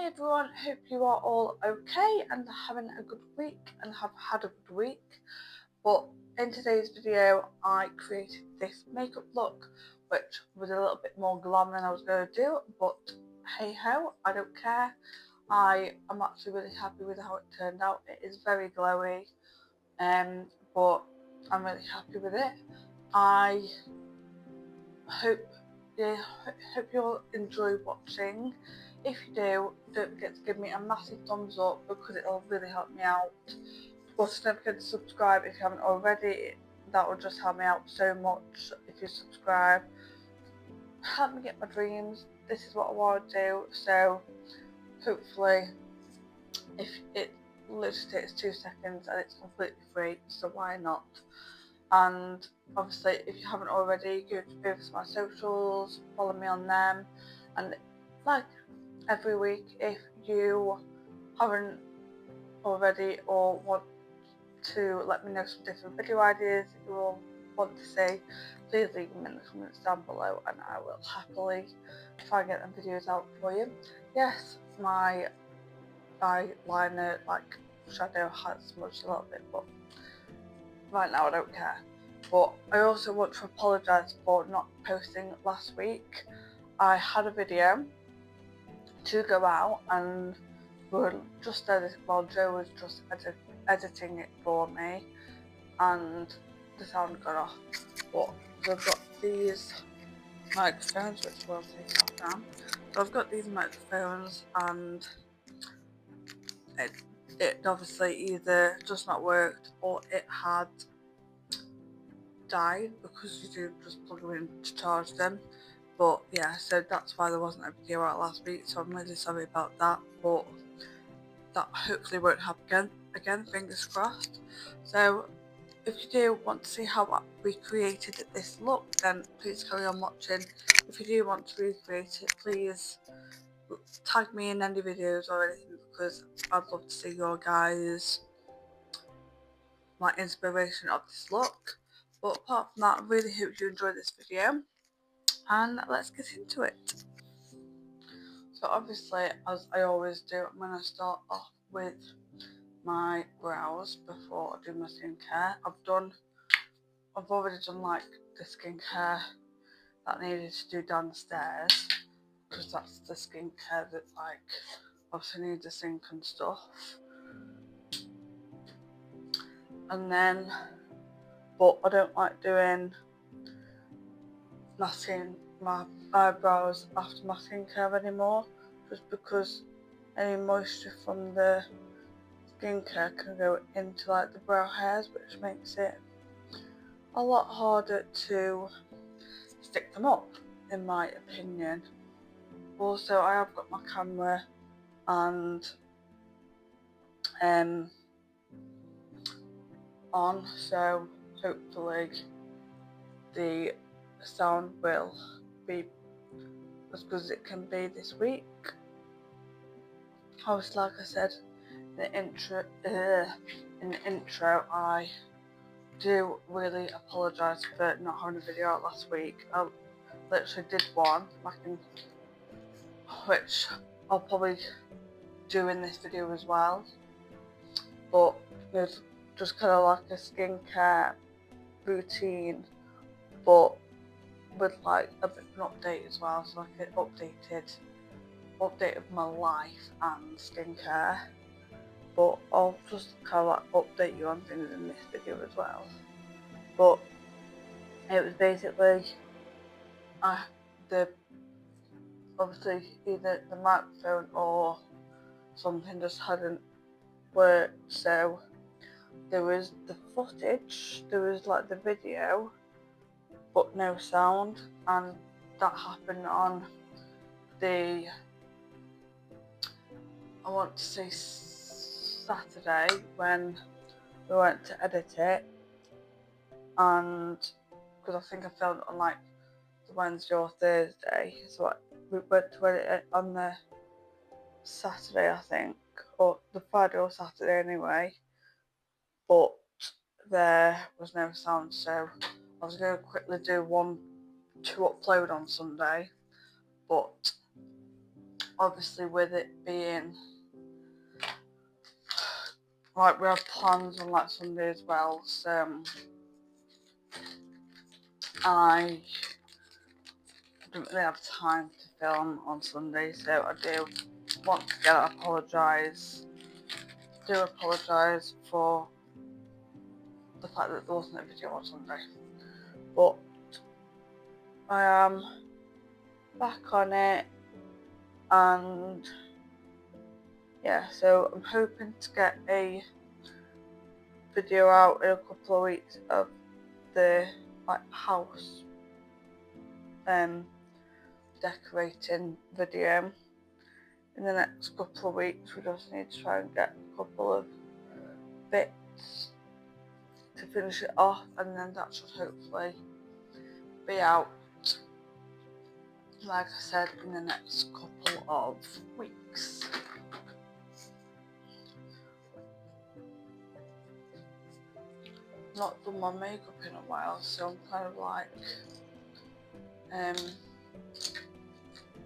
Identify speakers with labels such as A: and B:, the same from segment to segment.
A: Hi everyone, hope you are all okay and having a good week and have had a good week. But in today's video I created this makeup look which was a little bit more glam than I was going to do, but hey ho, I don't care. I am actually really happy with how it turned out. It is very glowy, but I'm really happy with it. I hope hope you'll enjoy watching. If you do, don't forget to give me a massive thumbs up because it'll really help me out. Also, don't forget to subscribe if you haven't already. That will just help me out so much if you subscribe. Help me get my dreams. This is what I want to do. So hopefully, if it literally takes 2 seconds and it's completely free, so why not? And obviously, if you haven't already, go over to my socials, follow me on them, and like every week, if you haven't already or want to let me know some different video ideas that you all want to see, please leave them in the comments down below and I will happily try and get them videos out for you. Yes, my eyeliner like shadow has smudged a little bit, but right now I don't care. But I also want to apologise for not posting last week. I had a video to go out and we were just editing, well, Joe was just editing it for me and the sound got off. But I've got these microphones which will take off now. So I've got these microphones and it obviously either just not worked or it had died because you do just plug them in to charge them. But yeah, so that's why there wasn't a video out last week, so I'm really sorry about that, but that hopefully won't happen again, fingers crossed. So if you do want to see how we created this look, then please carry on watching. If you do want to recreate it, please tag me in any videos or anything because I'd love to see your guys' inspiration of this look. But apart from that, I really hope you enjoyed this video and let's get into it. So obviously, as I always do, I'm going to start off with my brows before I do my skincare. I've already done like the skincare that I needed to do downstairs because that's the skincare that like obviously needs a sink and stuff. And then, but I don't like doing masking my eyebrows after my skincare anymore, just because any moisture from the skincare can go into like the brow hairs, which makes it a lot harder to stick them up, in my opinion. Also, I have got my camera and on, so hopefully the sound will be as good as it can be this week. Obviously, like I said in the intro, I do really apologise for not having a video out last week. I literally did one, which I'll probably do in this video as well, but it's just kind of like a skincare routine, but with like a bit of an update as well, so like an update of my life and skincare. But I'll just kind of like update you on things in this video as well. But it was basically obviously either the microphone or something just hadn't worked, so there was the footage, there was like the video but no sound, and that happened on the, I want to say Saturday when we went to edit it, and because I think I filmed it on like the Wednesday or Thursday, so we went to edit it on the Saturday I think, or the Friday or Saturday anyway, but there was no sound, so I was going to quickly do one to upload on Sunday, but obviously with it being like we have plans on like Sunday as well, so I don't really have time to film on Sunday, so I do want to again apologise for the fact that there wasn't a video on Sunday, but I am back on it, and yeah, so I'm hoping to get a video out in a couple of weeks of the like house decorating video. In the next couple of weeks we just need to try and get a couple of bits to finish it off, and then that should hopefully be out, like I said, in the next couple of weeks. Not done my makeup in a while, so I'm kind of like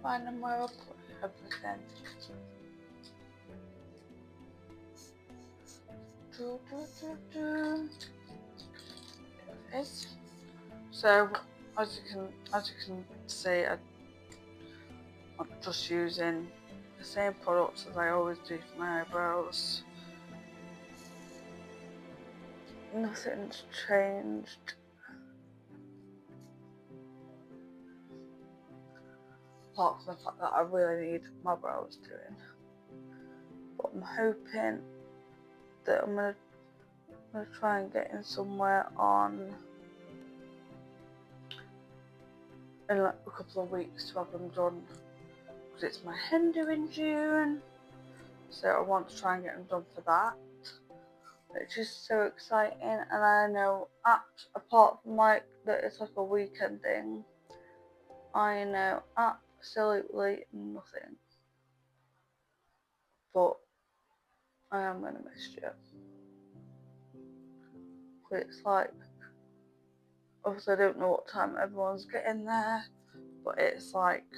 A: finding where I put everything. So as you can see, I'm just using the same products as I always do for my eyebrows. Nothing's changed. Apart from the fact that I really need my brows doing. But I'm hoping that I'm gonna try and get in somewhere in like a couple of weeks to have them done, because it's my hen do in June, so I want to try and get them done for that, which is so exciting. And I know, apart from like that it's like a weekend thing, I know absolutely nothing, but I am gonna miss you. It's like, obviously I don't know what time everyone's getting there, but it's like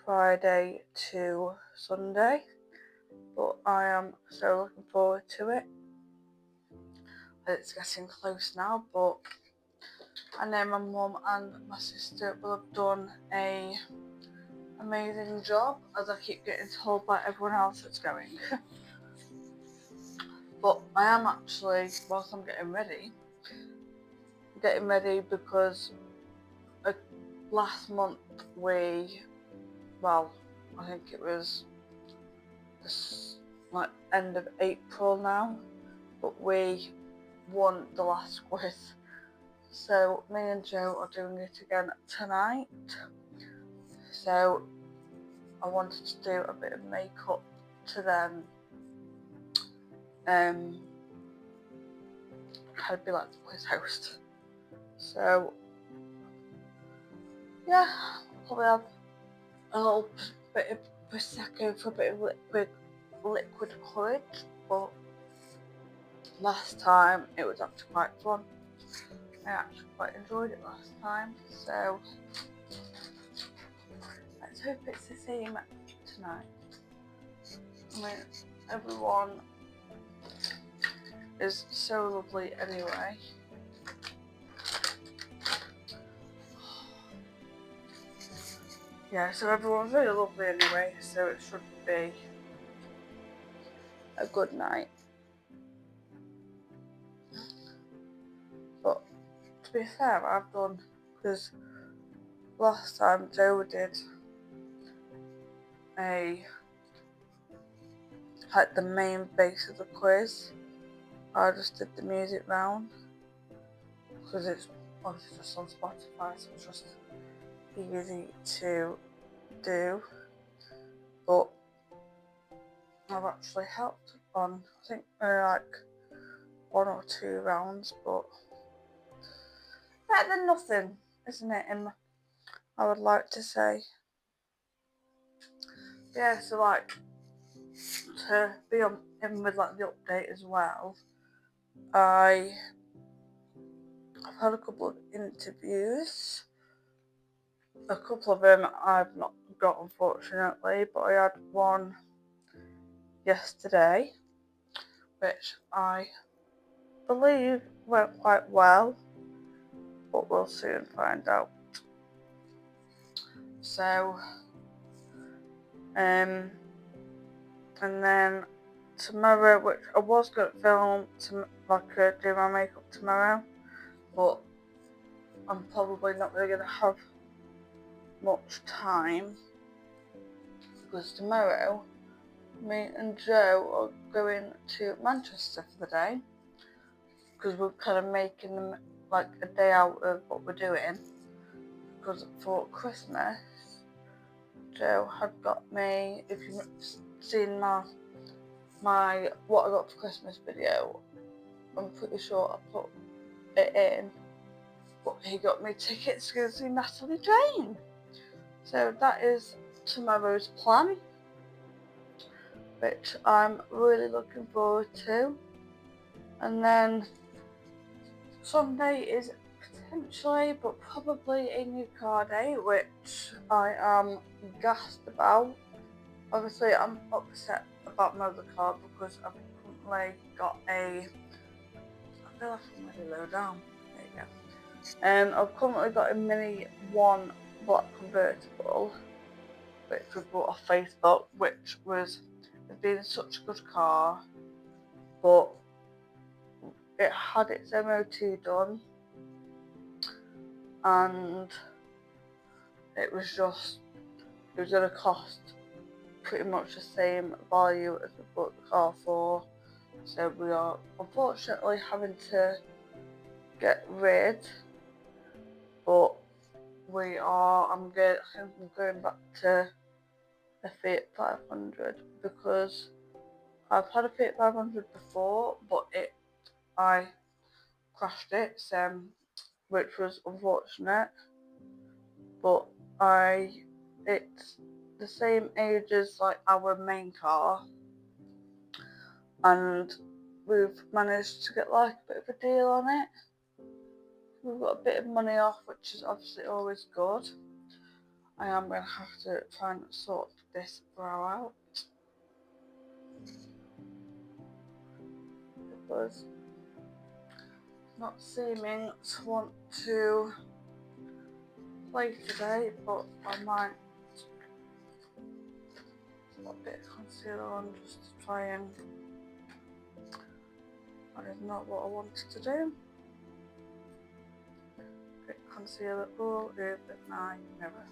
A: Friday to Sunday, but I am so looking forward to it. It's getting close now, but I know my mum and my sister will have done a amazing job, as I keep getting told by everyone else that's going. But I am actually, whilst I'm getting ready because last month I think it was like end of April now, but we won the last quiz. So me and Joe are doing it again tonight. So I wanted to do a bit of makeup to then kind of be like the quiz host. So yeah, I'll probably have a little bit of Prosecco for a bit of liquid courage, but last time it was actually quite fun. I actually quite enjoyed it last time, so let's hope it's the same tonight. I mean, everyone is so lovely anyway. Yeah, so everyone's really lovely anyway, so it should be a good night. But to be fair, I've done, because last time Joe did like the main base of the quiz, I just did the music round, because it's obviously just on Spotify, so it's just easy to do. But I've actually helped on, I think, like 1 or 2 rounds, but better than nothing, isn't it? I would like to say. Yeah, so like to be in with like the update as well, I've had a couple of interviews. A couple of them I've not got, unfortunately, but I had one yesterday, which I believe went quite well, but we'll soon find out. So, and then tomorrow, which I was going to film, do my makeup tomorrow, but I'm probably not really going to have much time, because tomorrow me and Joe are going to Manchester for the day, because we're kind of making them like a day out of what we're doing, because for Christmas Joe had got me, if you've seen my what I got for Christmas video, I'm pretty sure I put it in, but he got me tickets to go see Natalie Jane. So that is tomorrow's plan, which I'm really looking forward to. And then Sunday is potentially, but probably, a new car day, which I am gassed about. Obviously, I'm upset about my other car because I've currently got I feel like I'm really low down. There you go. I've currently got a Mini 1 black convertible, which we bought off Facebook, which has been such a good car, but it had its MOT done, and it was going to cost pretty much the same value as we bought the car for. So we are unfortunately having to get rid, but I'm going back to a Fiat 500, because I've had a Fiat 500 before, but I crashed it, which was unfortunate, but it's the same age as like our main car, and we've managed to get like a bit of a deal on it. We've got a bit of money off, which is obviously always good. I am going to have to try and sort this brow out, because it's not seeming to want to play today, but I might put a bit of concealer on just to try and, that is not what I wanted to do. Bit concealer all over my mirror.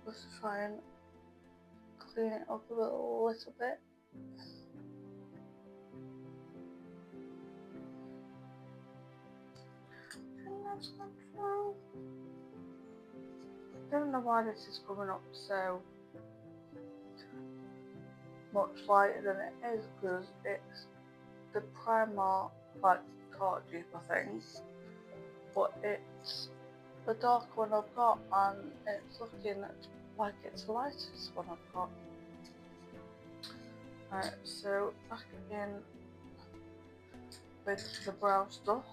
A: Just to try and clean it up a little bit. I don't know why this is coming up so much lighter than it is, because it's the Primark like card dupe, I think, but it's the dark one I've got, and it's looking like it's the lightest one I've got. Right, so back in with the brow stuff.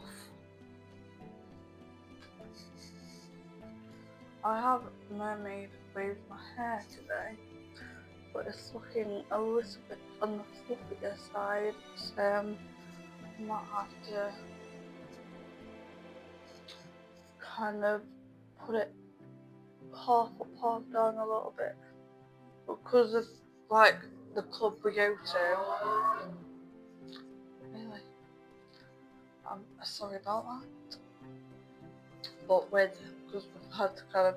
A: I have mermaid waved my hair today, but it's looking a little bit on the fluffier side, so I might have to kind of put it half up, half down a little bit, because of like the club we go to. Really, I'm sorry about that, but because we've had to kind of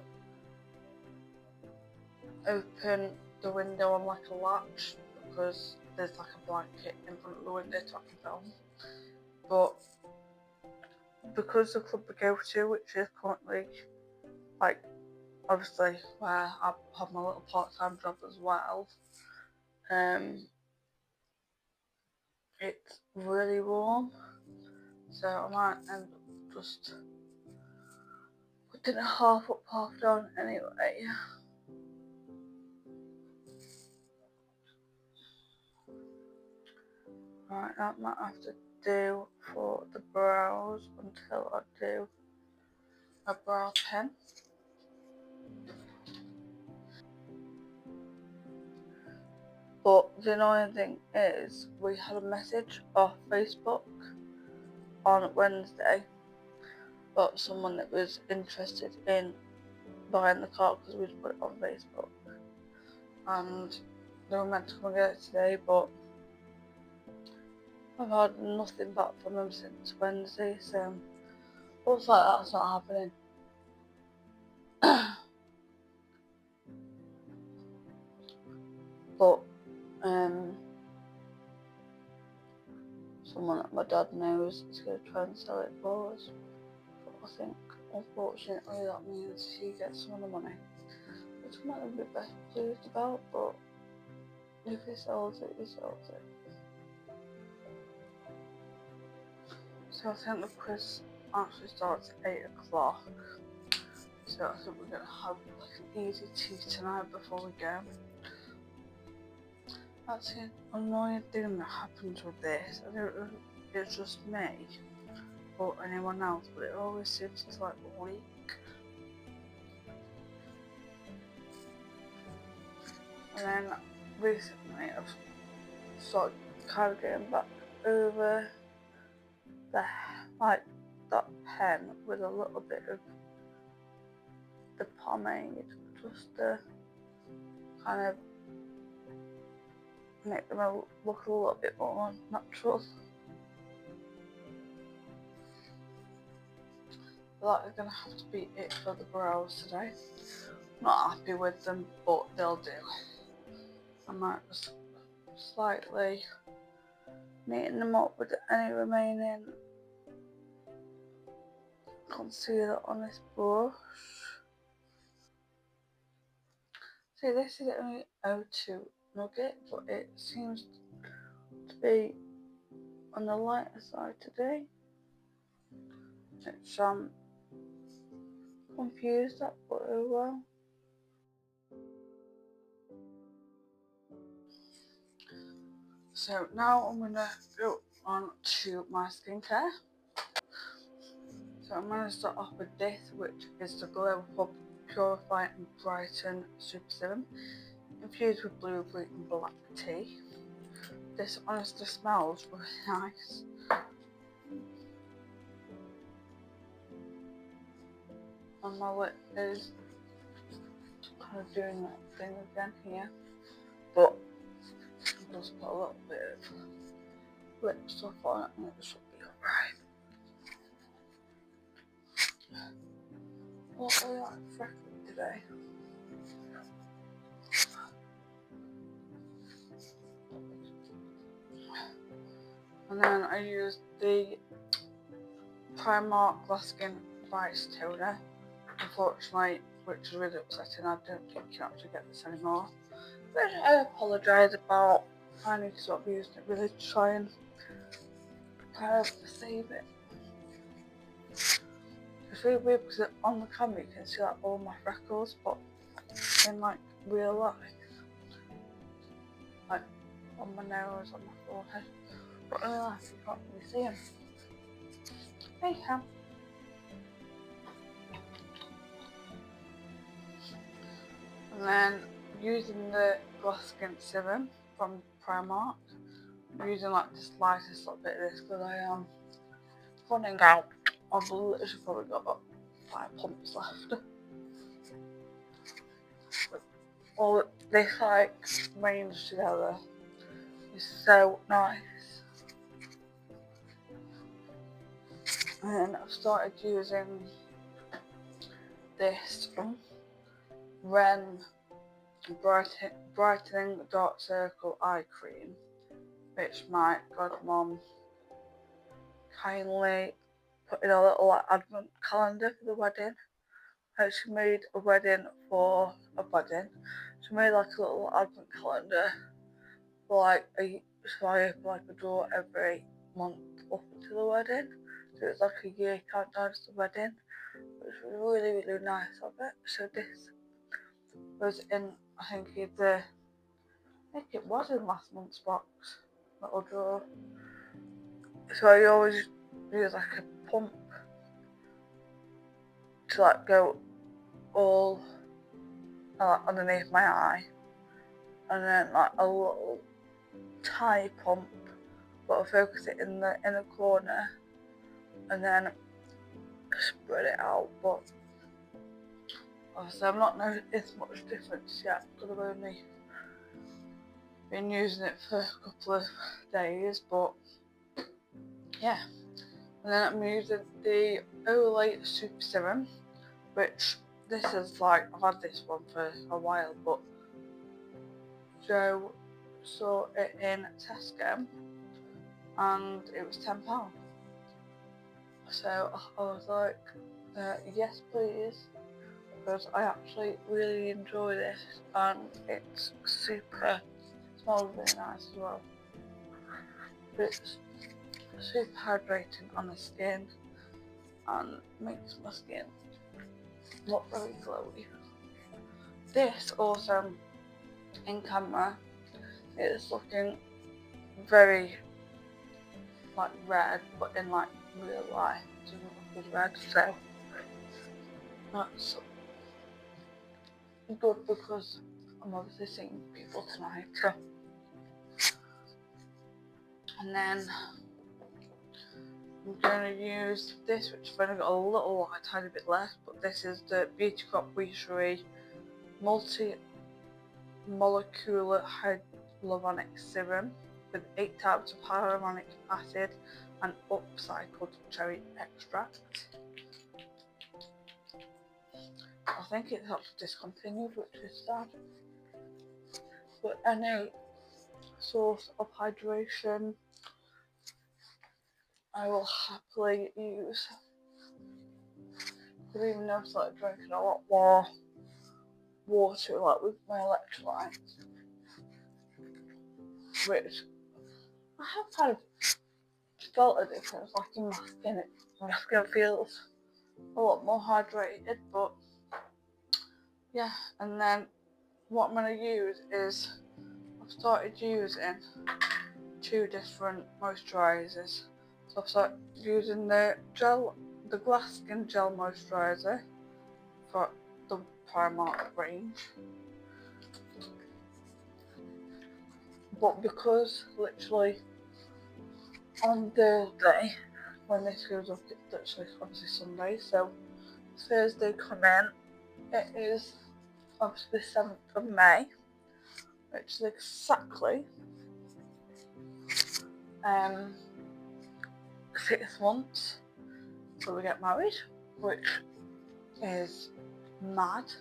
A: open the window on like a latch, because there's like a blanket in front of the window to I can film. But because the club we go to, which is currently like obviously where I have my little part-time job as well, it's really warm, so I might end up just putting it half up, half down anyway. Right, that might have to do for the brows until I do a brow pen. But the annoying thing is, we had a message off Facebook on Wednesday about someone that was interested in buying the car because we'd put it on Facebook, and they were meant to come and get it today, but I've had nothing back from them since Wednesday, so looks like that's not happening. But someone that my dad knows is going to try and sell it for us. But I think, unfortunately, that means he gets some of the money, which I'm not a bit best pleased about, but if he sells it, he sells it. So I think the quiz actually starts at 8 o'clock. So I think we're going to have like an easy tea tonight before we go. That's the annoying thing that happens with this. I don't know if it's just me or anyone else, but it always seems to like leak. And then recently I've started kind of getting back over the that pen with a little bit of the pomade, just to kind of make them look a little bit more natural. That is going to have to be it for the brows today. Not happy with them, but they'll do. I might just slightly neaten them up with any remaining concealer on this brush. See, this is only O2 Nugget, but it seems to be on the lighter side today, which I'm confused at, but oh well. So now I'm going to go on to my skincare. So I'm going to start off with this, which is the Glow Up Purify and Brighten Super Serum, infused with blueberry and black tea. This honestly smells really nice. And my lip is kind of doing that thing again here, but I'll just put a little bit of lip stuff on it and it should be alright. What are like freckly today? And then I used the Primark Glass Skin Vice Toner, unfortunately, which is really upsetting. I don't think you can actually get this anymore, but I apologise about. I need to stop using it really to try and kind of save it. It's really weird because on the camera you can see like all my freckles, but in like real life, like on my nose, on my forehead, but in real life you can't really see them. Hey, Cam. And then using the Glass Skin Serum from Primark, I'm using like the slightest little bit of this because I am running out. I've literally probably got about 5 pumps left. All this like range together is so nice. And then I've started using this Ren Brightening Dark Circle Eye Cream, which my godmom kindly put in a little like advent calendar for the wedding. She made a wedding for a wedding. She made like a little advent calendar for like so I open like a door every month up until the wedding. So it's like a year countdown to the wedding, which was really, really nice of it. So this was in, I think it was in last month's box, little drawer. So I always use like a pump to like go all underneath my eye, and then like a little tie pump, but I'll focus it in the inner corner and then spread it out. But obviously I've not noticed much difference yet because I've only been using it for a couple of days, but yeah. And then I'm using the Olay Super Serum, which this is like, I've had this one for a while, but Joe saw it in Tesco and it was £10. So I was like, yes please, because I actually really enjoy this and it's super, smells really nice as well. It's super hydrating on the skin and makes my skin look very glowy. This also in camera is looking very like red, but in like real life it doesn't look as red, so that's good because I'm obviously seeing people tonight. So. And then I'm going to use this, which I've only got a little, a tiny bit left, but this is the Beauty Crop Wishery Multi-Molecular Hyaluronic Serum with 8 types of hyaluronic acid and upcycled cherry extract. I think it helps discontinued, which is sad. But any source of hydration I will happily use. I've even now started drinking a lot more water, like with my electrolytes, which I have kind of felt a difference, like in my skin. My skin feels a lot more hydrated, but yeah. And then what I'm going to use is, I've started using 2 different moisturisers. So I've started using the glass skin gel moisturiser for the Primark range, but because literally on Thursday when this goes up, it's literally obviously Sunday, so Thursday come in, it is obviously the 7th of May, which is exactly 6 months till we get married, which is mad.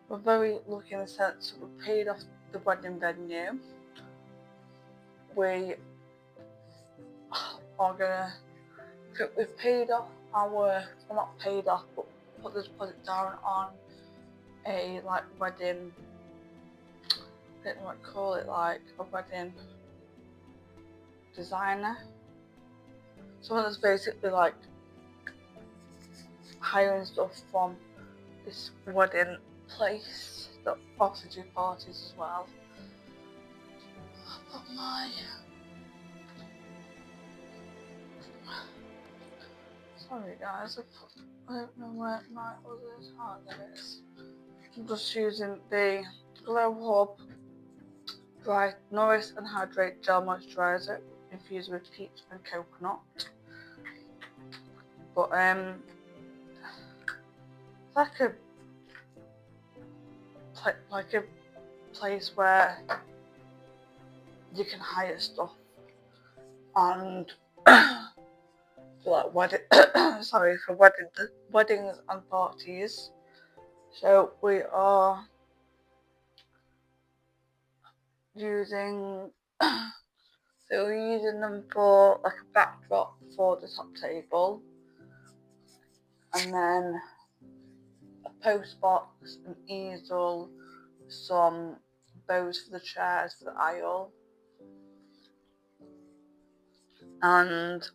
A: We're very lucky in the sense that we paid off the wedding venue. We are gonna, we've paid off well, not paid off, but put the deposit down on a like wedding, I don't know what to call it, like a wedding designer. Someone that's basically like hiring stuff from this wedding place that also do parties as well. But sorry guys, I don't know where my other charger is. I'm just using the Glow Hub Dry Nourish and Hydrate Gel Moisturiser infused with peach and coconut. But it's like a place where you can hire stuff and for like for weddings and parties. So we are using we're using them for like a backdrop for the top table, and then a post box, an easel, some bows for the chairs for the aisle, and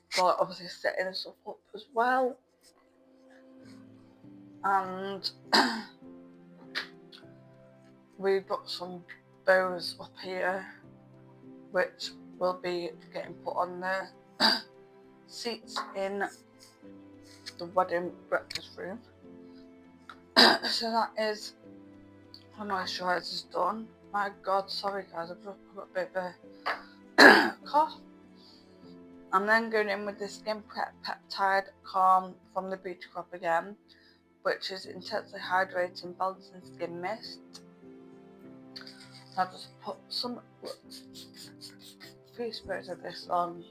A: for obviously setting stuff up as well. And we've got some bows up here which will be getting put on the seats in the wedding breakfast room. So that is My moisturizer's done. My god, sorry guys, I've just got a bit of a cough. I'm then going in with the Skin Prep Peptide Calm from the Beauty Crop again, which is intensely hydrating, balancing skin mist. I'll just put some few sprays of this on,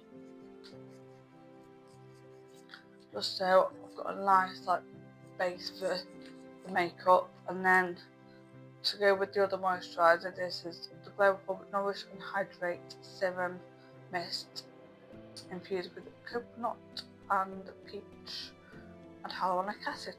A: just so I've got a nice like base for the makeup. And then to go with the other moisturiser, this is the Glow Republic Nourish and Hydrate Serum Mist, infused with coconut and peach and hyaluronic acid.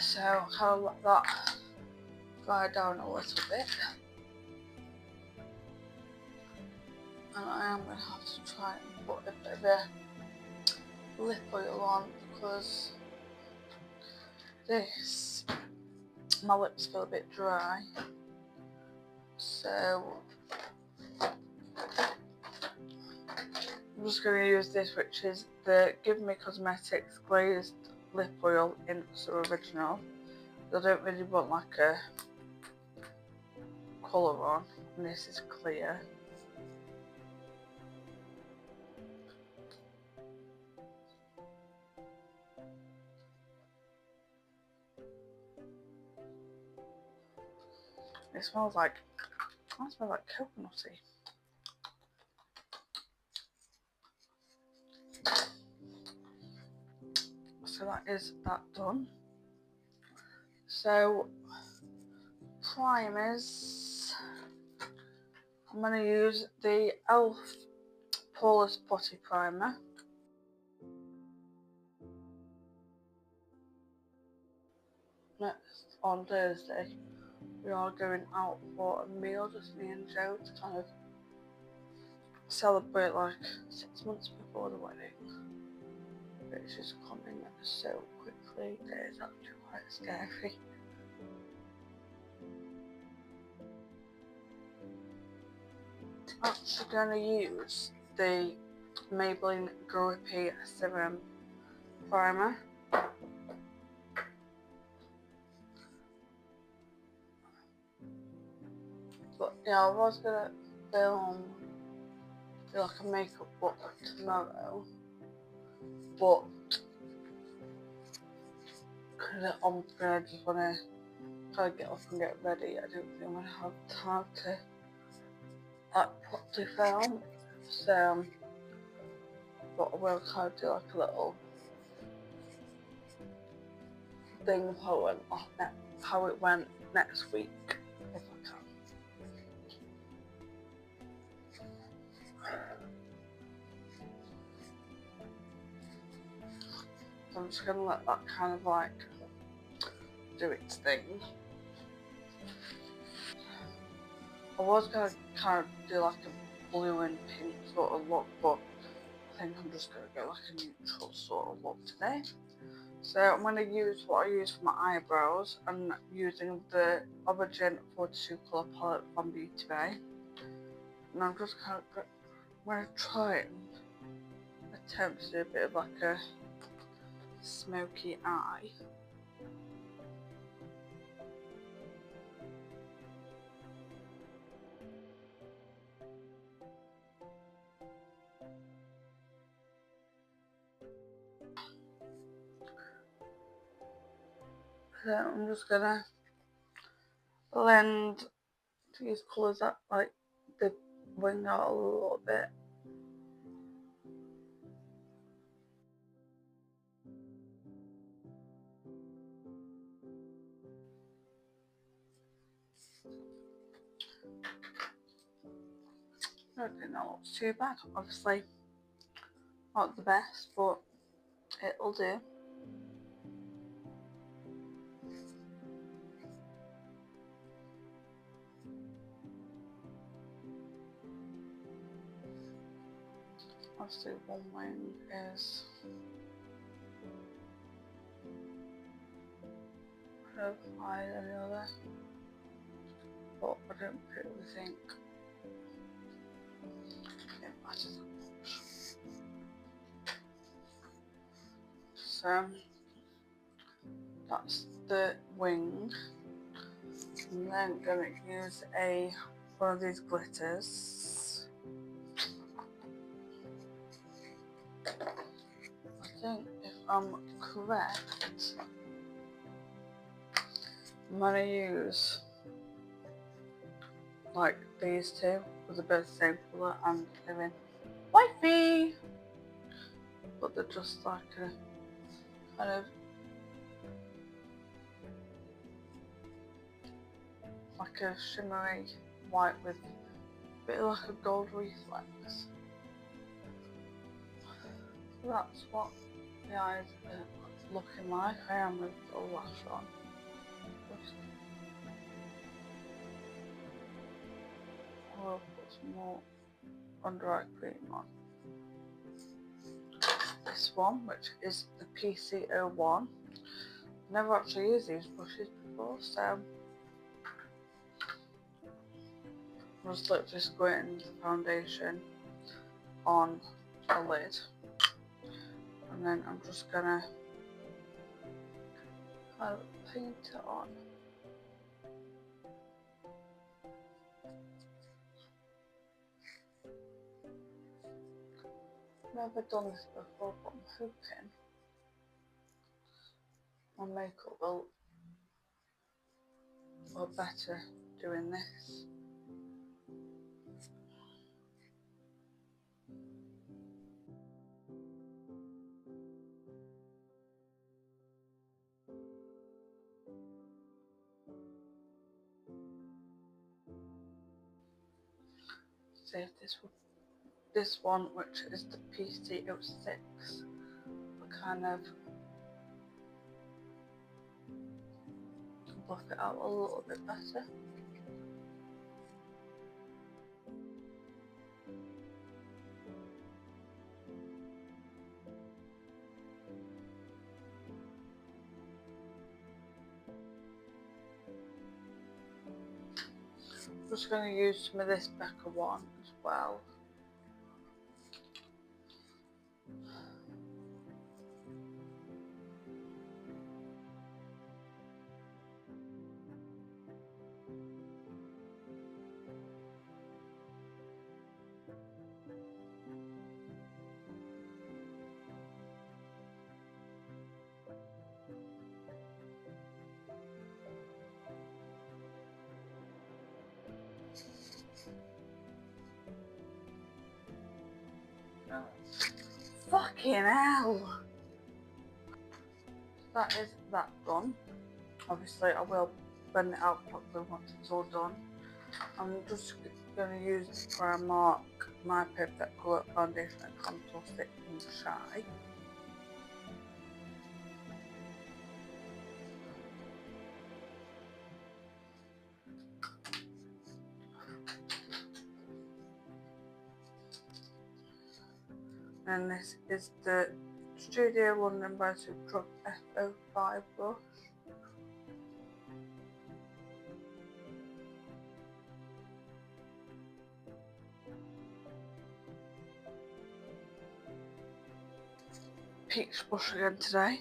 A: So I'll kind of let that dry down a little bit, and I am going to have to try and put a bit of a lip oil on, because my lips feel a bit dry. So I'm just going to use this, which is the Give Me Cosmetics Glazed Lip Oil in Original. I don't really want like a colour on, and this is clear. It smells like coconutty. So that is that done. So primers, I'm going to use the e.l.f. Poreless Putty Primer. Next, on Thursday, we are going out for a meal, just me and Joe, to kind of celebrate like 6 months before the wedding, which is coming so quickly. It is actually quite scary. I'm actually going to use the Maybelline Grippy Serum Primer. But yeah, I was going to film like a makeup look tomorrow, but I'm gonna just wanna kind of get off and get ready. I don't think I'm gonna have time to properly film. So, but I will kind of do like a little thing of how it went next week, if I can. So I'm just gonna let that kind of like do its thing. I was gonna kind of do like a blue and pink sort of look, but I think I'm just gonna go like a neutral sort of look today. So I'm going to use what I use for my eyebrows. I'm using the Origin 42 colour palette from Beauty Bay. And I'm just kind of going to try and attempt to do a bit of like a smoky eye. So I'm just going to blend these colours up, like the wing out a little bit. I don't think that looks too bad. Obviously not the best, but it'll do. Obviously one wing is kind of higher than the other, but I don't really think it matters that much. So that's the wing. I'm then going to use one of these glitters. I think if I'm correct, I'm going to use like these two with a bit of the same colour and living wifey, but they're just like a kind of like a shimmery white with a bit like a gold reflex. So that's what the eyes are looking like. I am with the lash on. I'll put some more under eye cream on. This one, which is the PC01. Never actually used these brushes before, so I'm just literally squirting the foundation on the lid, and then I'm just gonna kind of paint it on. Never done this before, but I'm hoping my makeup will look better doing this. See if this one, which is the PC06, will kind of buff it out a little bit better. I'm just going to use some of this Becca one as well. Oh. Fucking hell! That is that done. Obviously I will blend it out properly once it's all done. I'm just going to use the Primark My Perfect Colour Foundation and Contour Stick in Shy. And this is the Studio London by Superdrug F05 brush. Peach blush again today.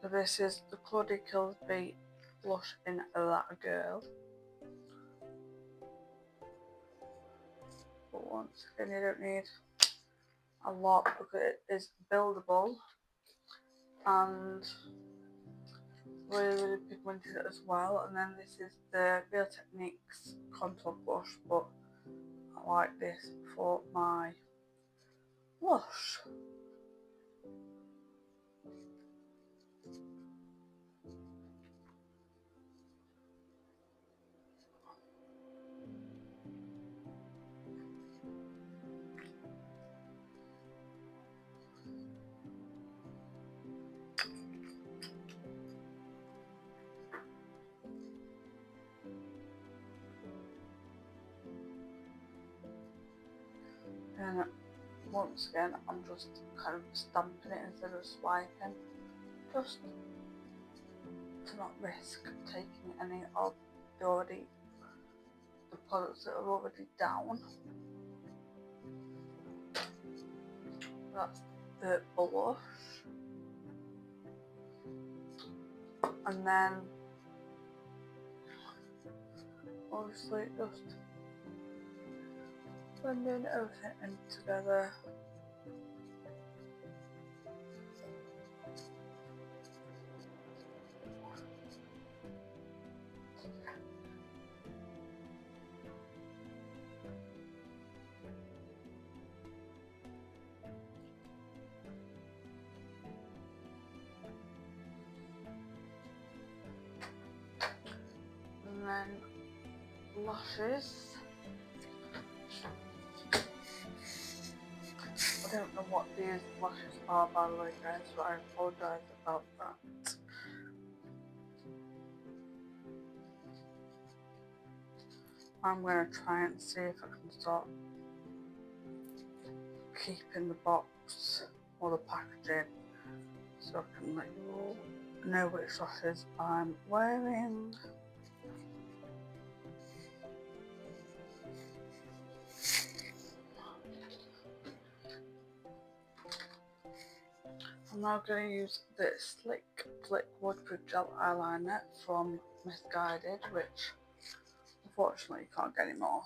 A: So this is the Claudia Kilby blush in That Girl. But once again, you don't need a lot because it is buildable and really pigmented as well. And then this is the Real Techniques contour blush, but I like this for my blush. And once again, I'm just kind of stamping it instead of swiping, just to not risk taking any of the products that are already down. That's the blush. and then obviously just blending everything in together. And then lashes. I don't know what these lashes are, by the way, guys, so I apologise about that. I'm going to try and see if I can start keeping the box or the packaging so I can let you all know which lashes I'm wearing. I'm now going to use this Slick Flick Waterproof Gel Eyeliner from Misguided, which unfortunately you can't get anymore.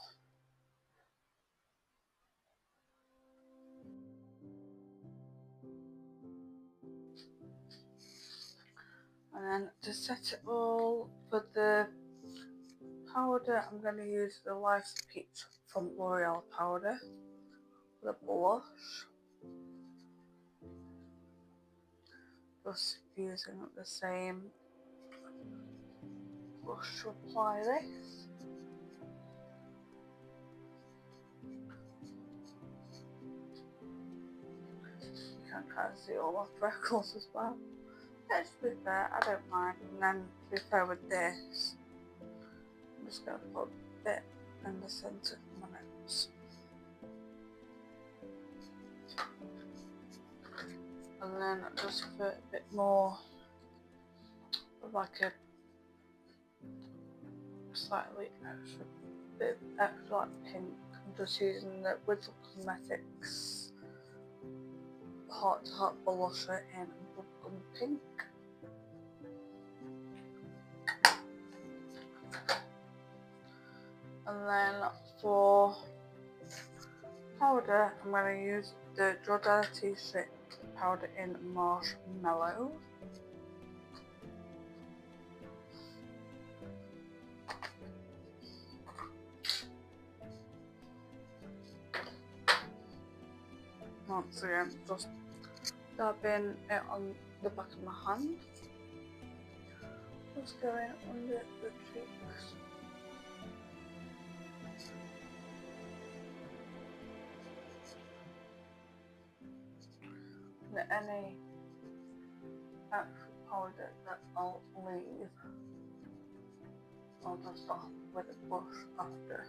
A: And then to set it all for the powder, I'm going to use the Life's Peach from L'Oreal powder, the blush. Just using the same brush to apply this. You can kind of see all my freckles as well. Let's be fair, I don't mind. And then to be fair with this, I'm just going to put a bit in the centre of my nose. And then just for a bit more of like a slightly extra bit extra like pink, I'm just using the Whittle Cosmetics Heart to Heart blusher in bubblegum pink. And then for powder, I'm going to use the Giordani Shake powder in Marshmallow. Once again, just dabbing it on the back of my hand. Just going under the cheeks. And any extra powder that I'll leave, I'll just off with a brush after.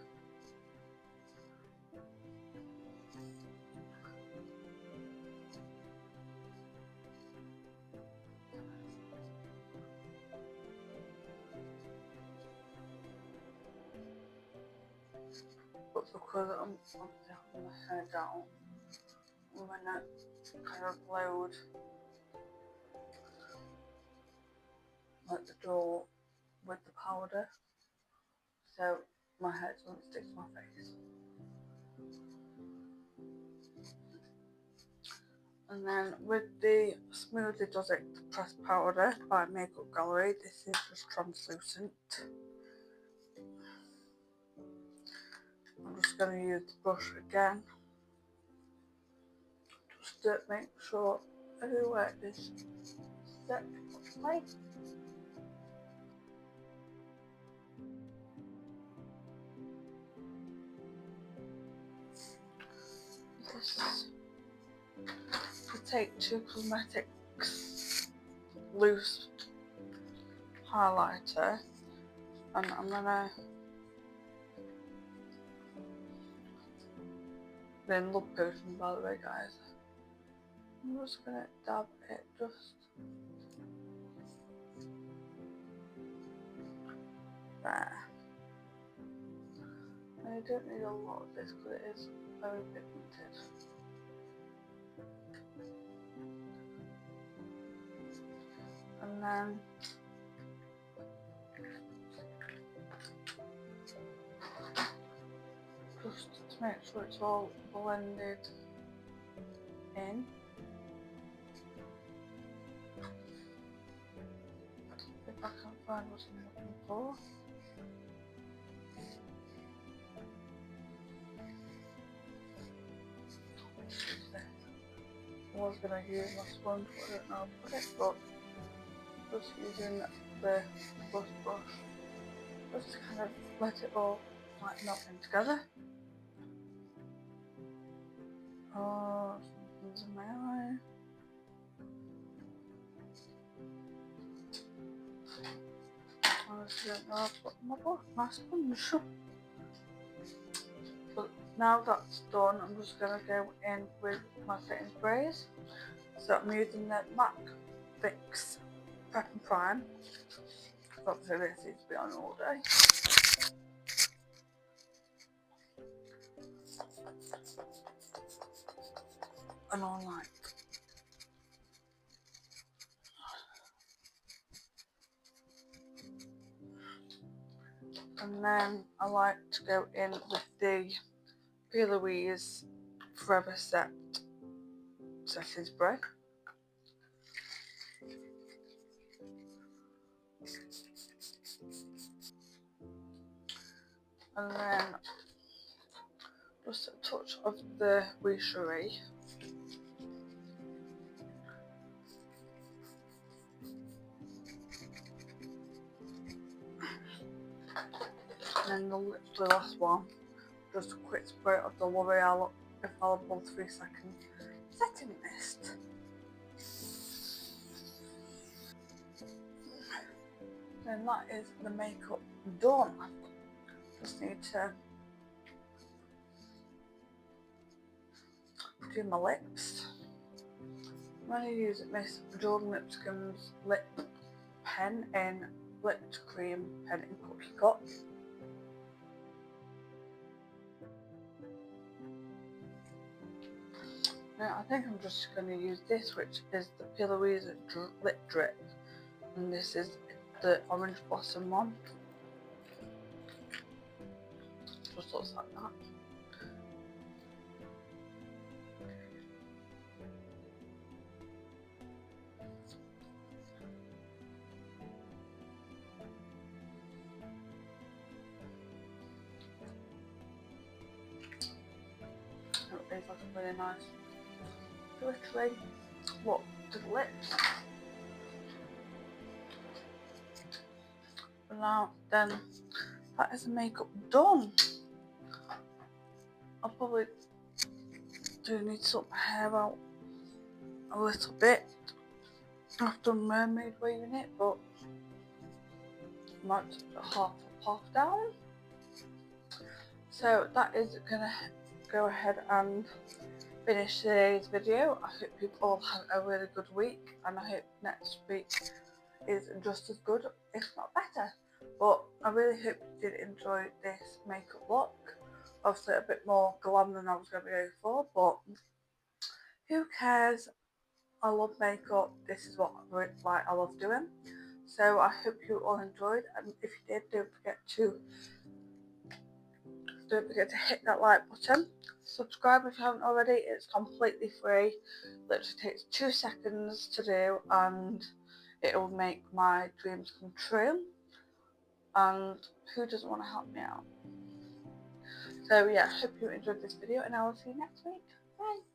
A: But because I'm obviously having my hair down, I'm gonna kind of load like the door with the powder so my hair doesn't stick to my face. And then with the Smoothly Does It pressed powder by Makeup Gallery, this is just translucent. I'm just going to use the brush again, just to make sure everywhere is set right. This is to take Two Cosmetics loose highlighter, and I'm gonna then love potion, by the way, guys. I'm just gonna dab it just there. And you don't need a lot of this because it is very pigmented. And then just make sure it's all blended in. If I can find what I'm looking for. I was going to use my sponge, but I don't know how to put it, but just using the blush brush just to kind of let it all like melt in together. Oh, something's in my eye. I just don't know how to put my sponge. But now that's done, I'm just going to go in with my setting sprays. So I'm using the MAC Fix Prep and Prime. Obviously this needs to be on all day. And all night. And then I like to go in with the P. Louise Forever setting spray. And then just a touch of the Wee Cherie. And then the last one, just a quick spray of the L'Oreal Infallible 3 Second Setting Mist. Then that is the makeup done. Just need to do my lips. I'm going to use Miss Jordan Lipscomb's lip pen in Lipped Cream Pen in Cookie Cut. Now I think I'm just going to use this, which is the P. Louise Lip Drip, and this is the Orange Blossom one. Just looks like that. These look really nice. Literally, what to the lips. And now then, that is the makeup done. I probably do need to sort my hair out a little bit. I've done mermaid weaving it, but I might just put half up, half down. So that is gonna go ahead and finish today's video. I hope you've all had a really good week, and I hope next week is just as good, if not better. But I really hope you did enjoy this makeup look. Obviously a bit more glam than I was going to go for, but who cares? I love makeup. This is what I love doing. So I hope you all enjoyed, and if you did, don't forget to hit that like button. Subscribe if you haven't already. It's completely free. Literally takes 2 seconds to do, and it will make my dreams come true. And who doesn't want to help me out? So yeah, hope you enjoyed this video, and I will see you next week. Bye.